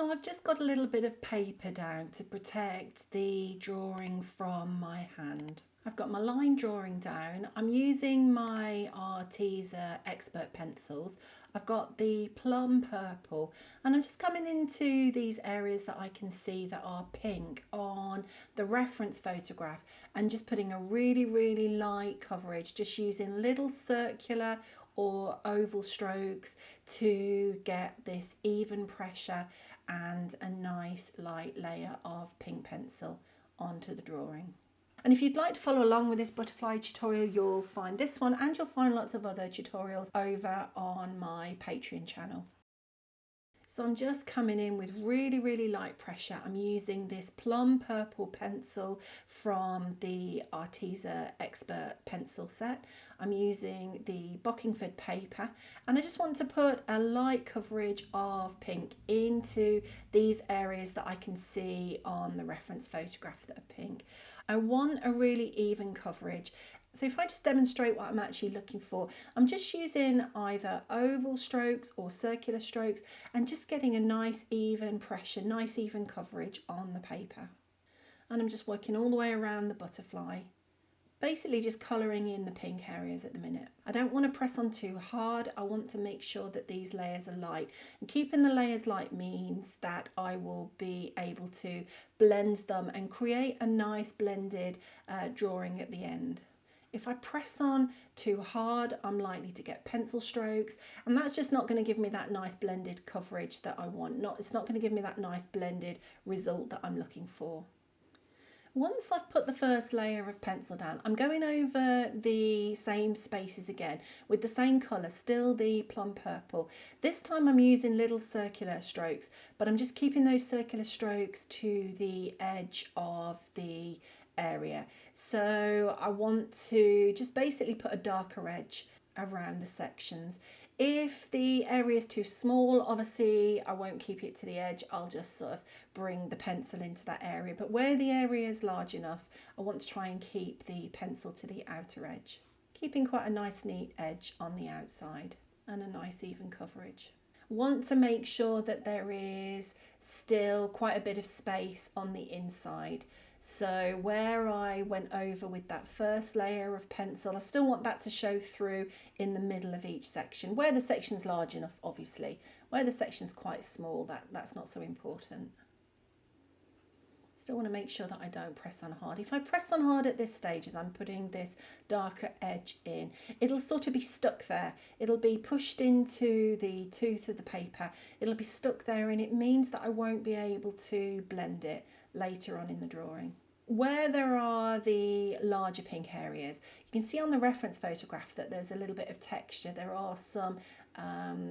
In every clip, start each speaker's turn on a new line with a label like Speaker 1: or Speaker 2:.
Speaker 1: So I've just got a little bit of paper down to protect the drawing from my hand. I've got my line drawing down. I'm using my Arteza expert pencils. I've got the plum purple and I'm just coming into these areas that I can see that are pink on the reference photograph and just putting a really light coverage, just using little circular or oval strokes to get this even pressure and a nice light layer of pink pencil onto the drawing. And if you'd like to follow along with this butterfly tutorial, you'll find this one and you'll find lots of other tutorials over on my Patreon channel. So I'm just coming in with really light pressure. I'm using this plum purple pencil from the Arteza Expert pencil set. I'm using the Bockingford paper and I just want to put a light coverage of pink into these areas that I can see on the reference photograph that are pink. I want a really even coverage. So if I just demonstrate what I'm actually looking for, I'm just using either oval strokes or circular strokes and just getting a nice even pressure, nice even coverage on the paper. And I'm just working all the way around the butterfly, basically just colouring in the pink areas at the minute. I don't want to press on too hard. I want to make sure that these layers are light. And keeping the layers light means that I will be able to blend them and create a nice blended drawing at the end. If I press on too hard, I'm likely to get pencil strokes, and that's just not going to give me that nice blended coverage that I want. It's not going to give me that nice blended result that I'm looking for. Once I've put the first layer of pencil down, I'm going over the same spaces again with the same colour, still the plum purple. This time I'm using little circular strokes, but I'm just keeping those circular strokes to the edge of the area. So I want to just basically put a darker edge around the sections. If the area is too small, obviously I won't keep it to the edge. I'll just sort of bring the pencil into that area. But where the area is large enough, I want to try and keep the pencil to the outer edge, keeping quite a nice neat edge on the outside and a nice even coverage. Want to make sure that there is still quite a bit of space on the inside. So where I went over with that first layer of pencil, I still want that to show through in the middle of each section. Where the section's large enough, obviously. Where the section's quite small, that's not so important. Still want to make sure that I don't press on hard. If I press on hard at this stage as I'm putting this darker edge in, it'll sort of be stuck there. It'll be pushed into the tooth of the paper. It'll be stuck there and it means that I won't be able to blend it later on in the drawing. Where there are the larger pink areas, you can see on the reference photograph that there's a little bit of texture. There are some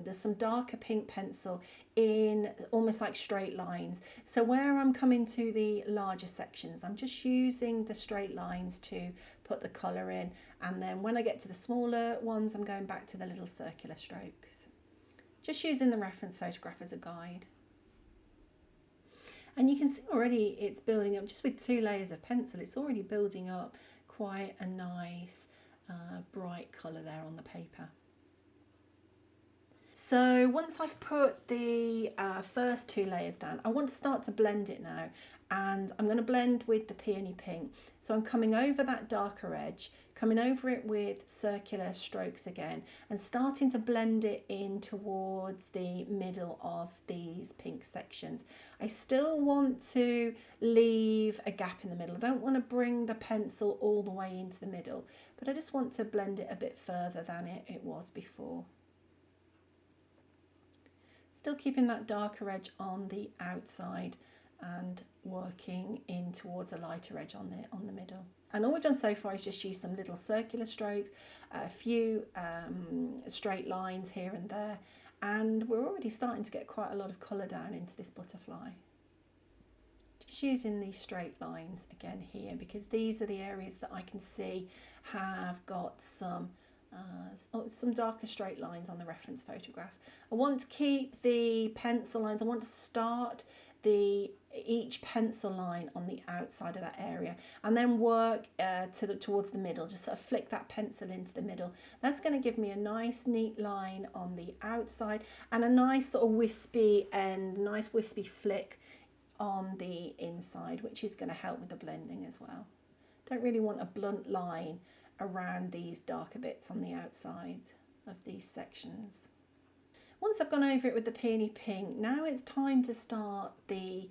Speaker 1: there's some darker pink pencil in almost like straight lines. So where I'm coming to the larger sections, I'm just using the straight lines to put the colour in, and then when I get to the smaller ones, I'm going back to the little circular strokes. Just using the reference photograph as a guide. And you can see already it's building up, just with 2 layers of pencil, it's already building up quite a nice bright colour there on the paper. So once I've put the first 2 layers down, I want to start to blend it now, and I'm going to blend with the peony pink. So I'm coming over that darker edge, coming over it with circular strokes again, and starting to blend it in towards the middle of these pink sections. I still want to leave a gap in the middle. I don't want to bring the pencil all the way into the middle, but I just want to blend it a bit further than it was before. Still keeping that darker edge on the outside and working in towards a lighter edge on the middle. And all we've done so far is just use some little circular strokes, a few straight lines here and there, and we're already starting to get quite a lot of colour down into this butterfly. Just using these straight lines again here, because these are the areas that I can see have got some darker straight lines on the reference photograph. I want to keep the pencil lines, I want to start each pencil line on the outside of that area, and then work towards the middle. Just sort of flick that pencil into the middle. That's going to give me a nice neat line on the outside and a nice sort of wispy end, nice wispy flick on the inside, which is going to help with the blending as well. Don't really want a blunt line around these darker bits on the outside of these sections. Once I've gone over it with the peony pink, now it's time to start the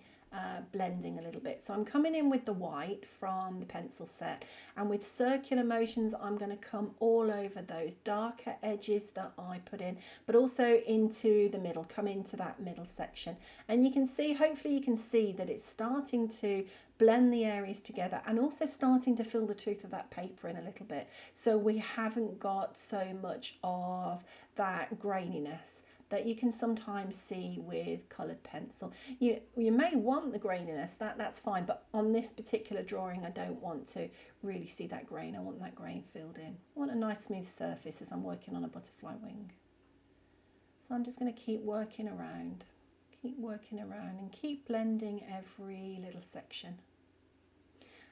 Speaker 1: blending a little bit. So I'm coming in with the white from the pencil set, and with circular motions I'm going to come all over those darker edges that I put in, but also into the middle, come into that middle section. And you can see, hopefully you can see that it's starting to blend the areas together and also starting to fill the tooth of that paper in a little bit, so we haven't got so much of that graininess that you can sometimes see with coloured pencil. You may want the graininess, that's fine, but on this particular drawing I don't want to really see that grain. I want that grain filled in. I want a nice smooth surface as I'm working on a butterfly wing. So I'm just going to keep working around and keep blending every little section.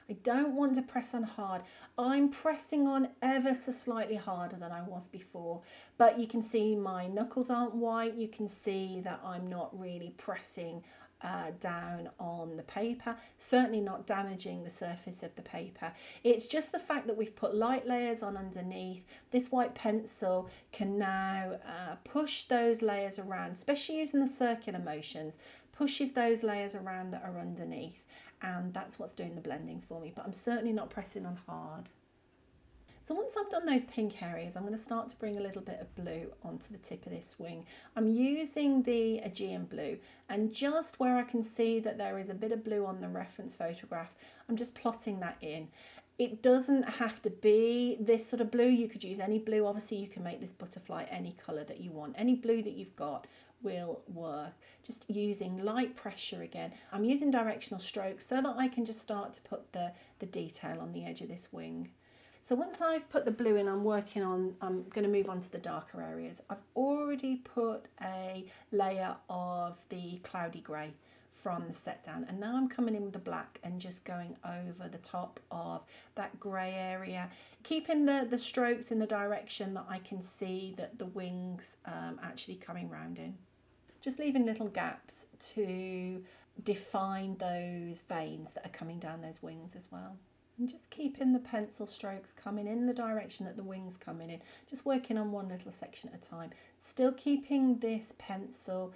Speaker 1: I don't want to press on hard. I'm pressing on ever so slightly harder than I was before, but you can see my knuckles aren't white. You can see that I'm not really pressing down on the paper, certainly not damaging the surface of the paper. It's just the fact that we've put light layers on underneath. This white pencil can now push those layers around, especially using the circular motions, pushes those layers around that are underneath, and that's what's doing the blending for me, but I'm certainly not pressing on hard. So once I've done those pink areas, I'm going to start to bring a little bit of blue onto the tip of this wing. I'm using the Aegean blue, and just where I can see that there is a bit of blue on the reference photograph, I'm just plotting that in. It doesn't have to be this sort of blue. You could use any blue. Obviously you can make this butterfly any colour that you want. Any blue that you've got will work. Just using light pressure again. I'm using directional strokes so that I can just start to put the detail on the edge of this wing. So once I've put the blue in, I'm going to move on to the darker areas. I've already put a layer of the cloudy grey from the set down, and now I'm coming in with the black and just going over the top of that grey area, keeping the strokes in the direction that I can see that the wings actually coming round in. Just leaving little gaps to define those veins that are coming down those wings as well. And just keeping the pencil strokes coming in the direction that the wings coming in, just working on one little section at a time. Still keeping this pencil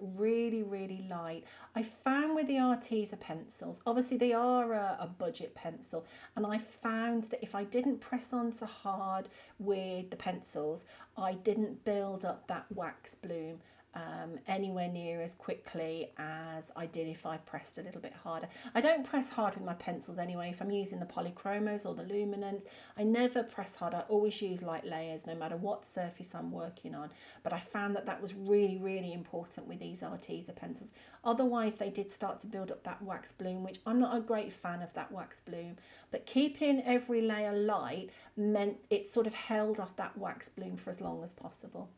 Speaker 1: really, really light. I found with the Arteza pencils, obviously they are a budget pencil, and I found that if I didn't press on so hard with the pencils, I didn't build up that wax bloom anywhere near as quickly as I did if I pressed a little bit harder. I don't press hard with my pencils anyway. If I'm using the polychromos or the luminants, I never press hard. I always use light layers no matter what surface I'm working on. But I found that that was really, really important with these Arteza pencils. Otherwise they did start to build up that wax bloom, which I'm not a great fan of that wax bloom, but keeping every layer light meant it sort of held off that wax bloom for as long as possible.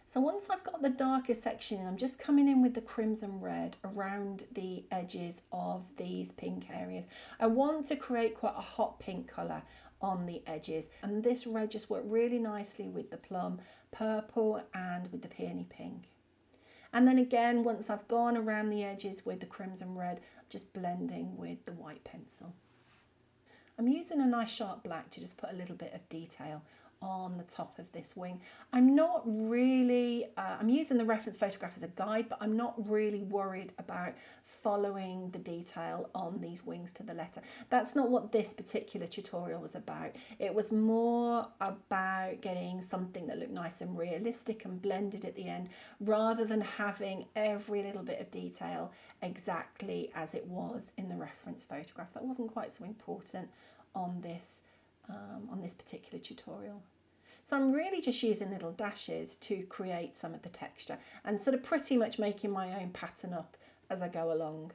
Speaker 1: So once I've got the darker section, I'm just coming in with the crimson red around the edges of these pink areas. I want to create quite a hot pink colour on the edges, and this red just worked really nicely with the plum purple and with the peony pink. And then again, once I've gone around the edges with the crimson red, I'm just blending with the white pencil. I'm using a nice sharp black to just put a little bit of detail on the top of this wing. I'm not really, I'm using the reference photograph as a guide, but I'm not really worried about following the detail on these wings to the letter. That's not what this particular tutorial was about. It was more about getting something that looked nice and realistic and blended at the end, rather than having every little bit of detail exactly as it was in the reference photograph. That wasn't quite so important on this particular tutorial. So I'm really just using little dashes to create some of the texture and sort of pretty much making my own pattern up as I go along.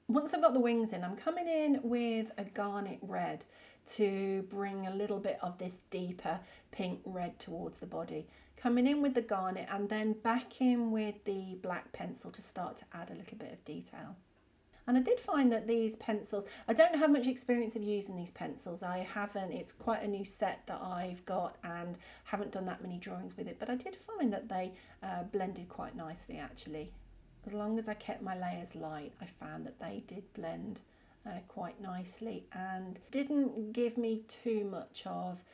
Speaker 1: Once I've got the wings in, I'm coming in with a garnet red to bring a little bit of this deeper pink red towards the body. Coming in with the garnet and then back in with the black pencil to start to add a little bit of detail. And I did find that these pencils, I don't have much experience of using these pencils. I haven't, it's quite a new set that I've got and haven't done that many drawings with it, but I did find that they blended quite nicely actually. As long as I kept my layers light, I found that they did blend quite nicely and didn't give me too much of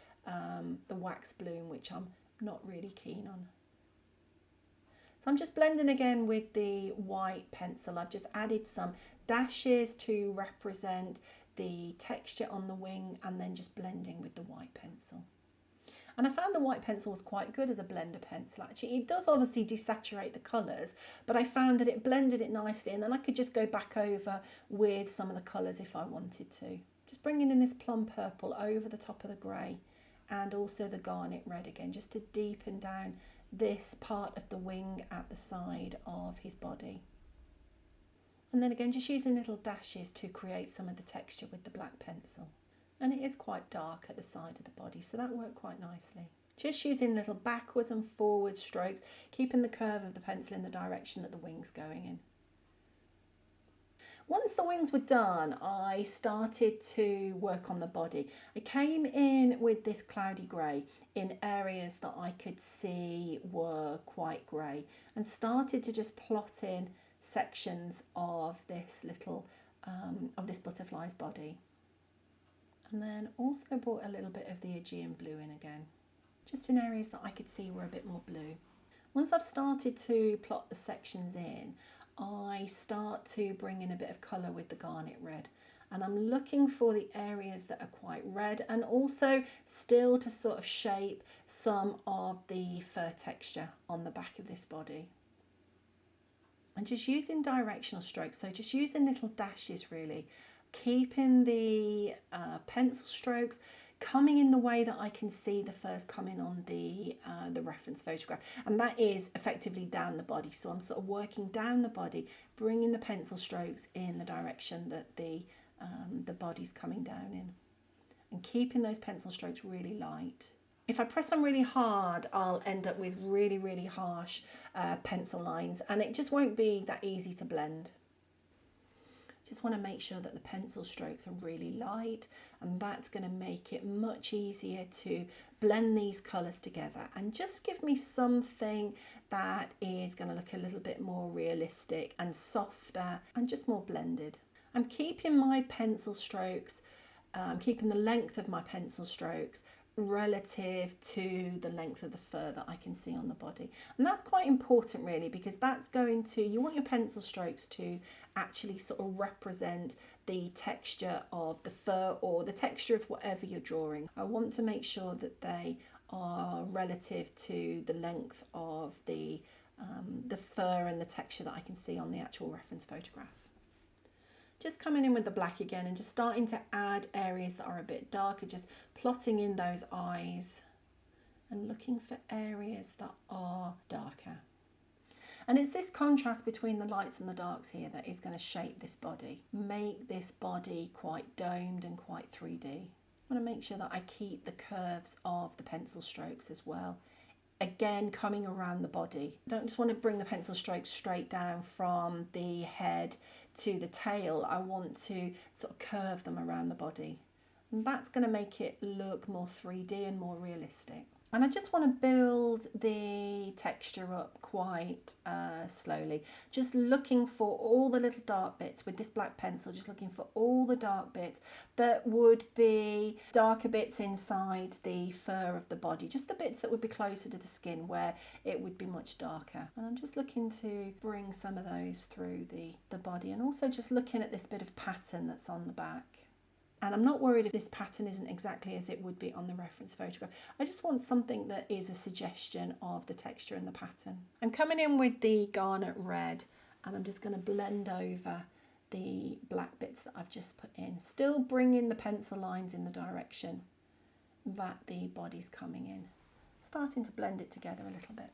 Speaker 1: the wax bloom, which I'm not really keen on. So I'm just blending again with the white pencil. I've just added some dashes to represent the texture on the wing and then just blending with the white pencil. And I found the white pencil was quite good as a blender pencil actually. It does obviously desaturate the colours, but I found that it blended it nicely and then I could just go back over with some of the colours if I wanted to. Just bringing in this plum purple over the top of the grey and also the garnet red again, just to deepen down this part of the wing at the side of his body. And then again, just using little dashes to create some of the texture with the black pencil. And it is quite dark at the side of the body, so that worked quite nicely. Just using little backwards and forward strokes, keeping the curve of the pencil in the direction that the wing's going in. Once the wings were done, I started to work on the body. I came in with this cloudy grey in areas that I could see were quite grey and started to just plot in sections of this little, of this butterfly's body. And then also brought a little bit of the Aegean blue in again, just in areas that I could see were a bit more blue. Once I've started to plot the sections in, I start to bring in a bit of colour with the garnet red, and I'm looking for the areas that are quite red and also still to sort of shape some of the fur texture on the back of this body. And just using directional strokes, so just using little dashes really, keeping the pencil strokes coming in the way that I can see the furs coming on the reference photograph, and that is effectively down the body. So I'm sort of working down the body, bringing the pencil strokes in the direction that the body's coming down in, and keeping those pencil strokes really light. If I press them really hard, I'll end up with really, really harsh pencil lines, and it just won't be that easy to blend. Just want to make sure that the pencil strokes are really light, and that's going to make it much easier to blend these colours together and just give me something that is going to look a little bit more realistic and softer and just more blended. I'm keeping my pencil strokes, keeping the length of my pencil strokes relative to the length of the fur that I can see on the body, and that's quite important really, because that's going to, you want your pencil strokes to actually sort of represent the texture of the fur or the texture of whatever you're drawing. I want to make sure that they are relative to the length of the fur and the texture that I can see on the actual reference photograph. Just coming in with the black again and just starting to add areas that are a bit darker, just plotting in those eyes and looking for areas that are darker. And it's this contrast between the lights and the darks here that is going to shape this body, make this body quite domed and quite 3D. I want to make sure that I keep the curves of the pencil strokes as well. Again, coming around the body. I don't just want to bring the pencil strokes straight down from the head to the tail. I want to sort of curve them around the body. And that's going to make it look more 3D and more realistic. And I just want to build the texture up quite slowly. Just looking for all the little dark bits with this black pencil, just looking for all the dark bits that would be darker bits inside the fur of the body, just the bits that would be closer to the skin where it would be much darker. And I'm just looking to bring some of those through the body, and also just looking at this bit of pattern that's on the back. And I'm not worried if this pattern isn't exactly as it would be on the reference photograph. I just want something that is a suggestion of the texture and the pattern. I'm coming in with the garnet red, and I'm just going to blend over the black bits that I've just put in, still bringing the pencil lines in the direction that the body's coming in, starting to blend it together a little bit.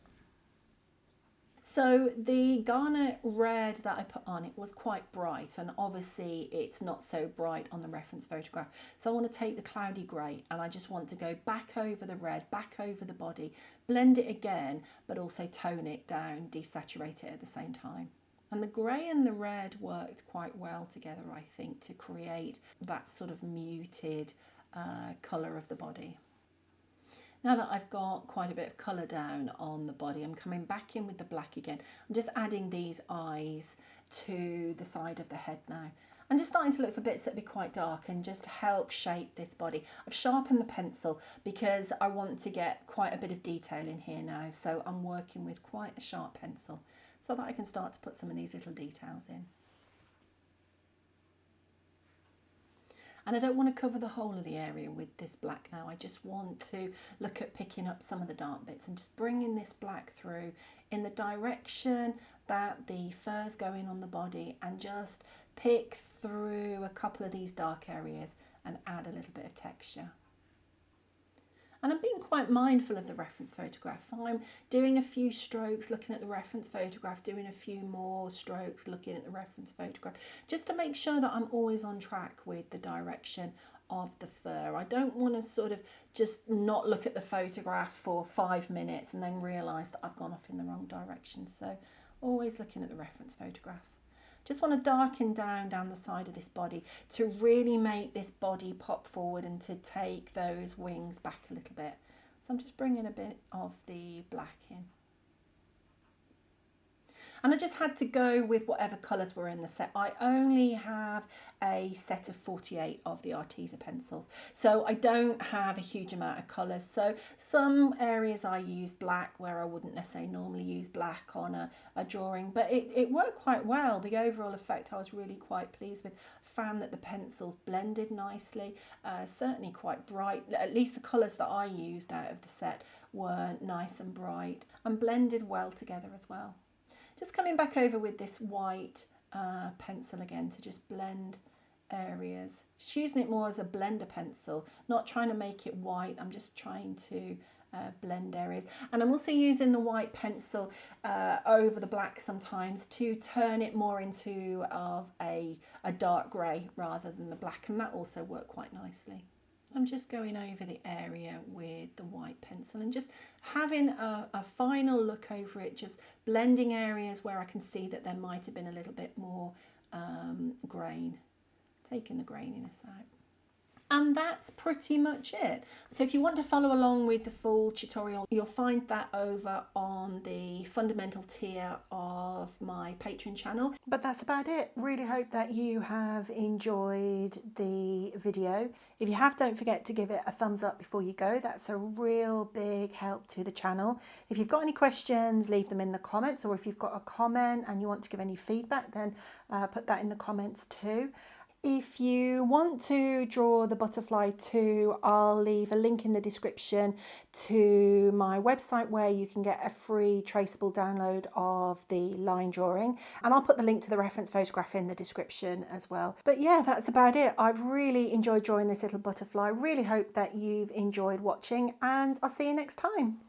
Speaker 1: So the garnet red that I put on, it was quite bright, and obviously it's not so bright on the reference photograph. So I want to take the cloudy grey and I just want to go back over the red, back over the body, blend it again, but also tone it down, desaturate it at the same time. And the grey and the red worked quite well together, I think, to create that sort of muted colour of the body. Now that I've got quite a bit of colour down on the body, I'm coming back in with the black again. I'm just adding these eyes to the side of the head now. I'm just starting to look for bits that be quite dark and just help shape this body. I've sharpened the pencil because I want to get quite a bit of detail in here now. So I'm working with quite a sharp pencil so that I can start to put some of these little details in. And I don't want to cover the whole of the area with this black now. I just want to look at picking up some of the dark bits and just bringing this black through in the direction that the fur's going on the body, and just pick through a couple of these dark areas and add a little bit of texture. And I'm being quite mindful of the reference photograph. I'm doing a few strokes looking at the reference photograph, doing a few more strokes looking at the reference photograph, just to make sure that I'm always on track with the direction of the fur. I don't want to sort of just not look at the photograph for 5 minutes and then realise that I've gone off in the wrong direction. So always looking at the reference photograph. Just want to darken down the side of this body to really make this body pop forward and to take those wings back a little bit. So I'm just bringing a bit of the black in. And I just had to go with whatever colours were in the set. I only have a set of 48 of the Arteza pencils, so I don't have a huge amount of colours. So some areas I used black where I wouldn't necessarily normally use black on a drawing, but it worked quite well. The overall effect I was really quite pleased with. Found that the pencils blended nicely, certainly quite bright. At least the colours that I used out of the set were nice and bright and blended well together as well. Just coming back over with this white pencil again to just blend areas. Just using it more as a blender pencil, not trying to make it white. I'm just trying to blend areas. And I'm also using the white pencil over the black sometimes to turn it more into a dark grey rather than the black. And that also worked quite nicely. I'm just going over the area with the white pencil and just having a final look over it, just blending areas where I can see that there might have been a little bit more grain, taking the graininess out. And that's pretty much it. So if you want to follow along with the full tutorial, you'll find that over on the fundamental tier of my Patreon channel. But that's about it. Really hope that you have enjoyed the video. If you have, don't forget to give it a thumbs up before you go. That's a real big help to the channel. If you've got any questions, leave them in the comments, or if you've got a comment and you want to give any feedback, then put that in the comments too. If you want to draw the butterfly too, I'll leave a link in the description to my website where you can get a free traceable download of the line drawing. And I'll put the link to the reference photograph in the description as well. But yeah, that's about it. I've really enjoyed drawing this little butterfly. Really hope that you've enjoyed watching, and I'll see you next time.